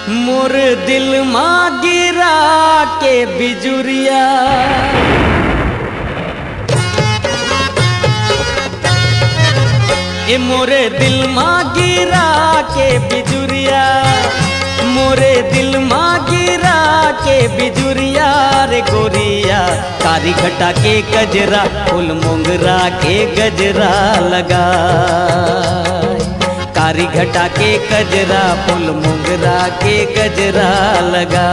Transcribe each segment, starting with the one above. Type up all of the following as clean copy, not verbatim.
मोर दिल माँ गिरा के बिजुरिया, ए मोरे दिल माँ गिरा के बिजुरिया, मोरे दिल माँ गिरा के बिजुरिया रे गोरिया। कारी घटा के गजरा फूल मोंगरा के गजरा लगा, कारी घटा के गजरा फूल मोंगरा के गजरा लगा।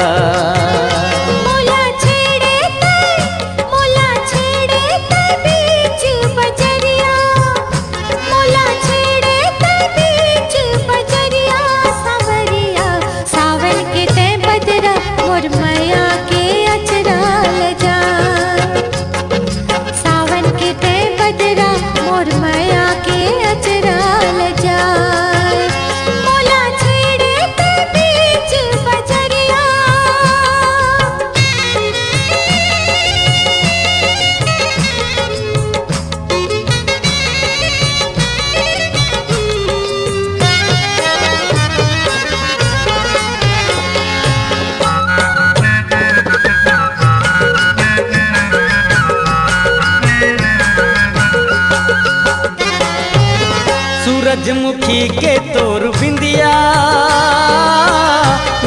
सूरजमुखी के तोर बिंदिया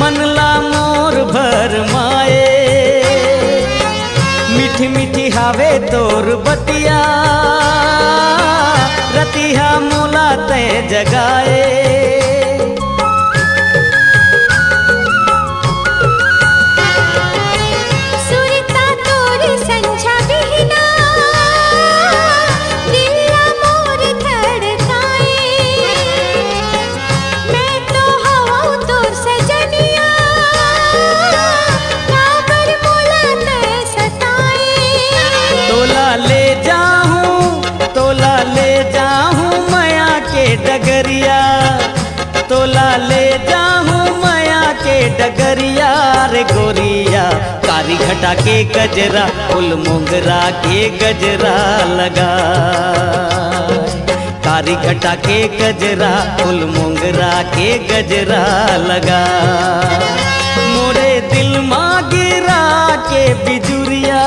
मनला मोर भर माए, मीठी मीठी हावे तोर बतिया रतिया मोला ते जगाए। डगरिया तोला ले जाऊं माया के डगरिया रे गोरिया। कारी घटा के गजरा फूल मोंगरा के गजरा लगा, कारी घटा के गजरा फूल मोंगरा के गजरा लगा। मोरे दिल माँ गिरा के बिजुरिया,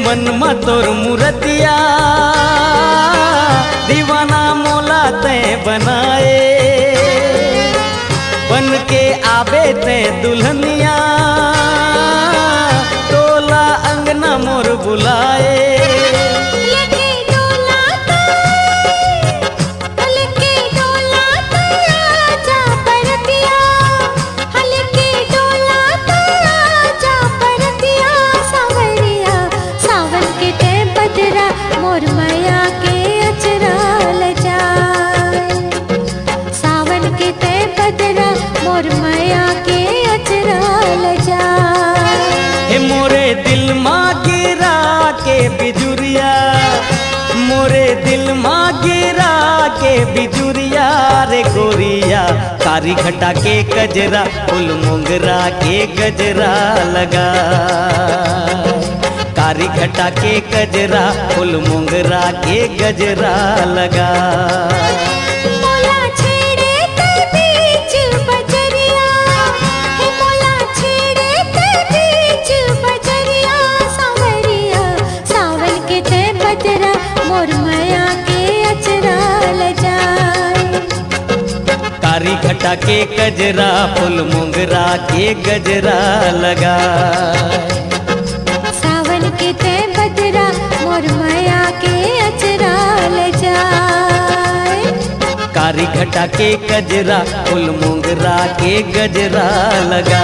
मन में तोर मूर्तिया दीवाना मोला ते बनाए, बन के आवे ते दुल्हनिया तोला अंगना मोर बुलाए। मोरे दिल माँ गिरा के बिजुरिया, मोरे दिल माँ गिरा के बिजुरिया रे गोरिया। कारी घटा के गजरा फूल मोंगरा के गजरा लगा, कारी घटा के गजरा फूल मोंगरा के गजरा लगा। कारी घटा के गजरा फूल मोंगरा के गजरा लगा, सावन के ते बदरा मोर माया के अचरा ले जाए। कारी घटा के कजरा फूल मोगरा के गजरा लगा।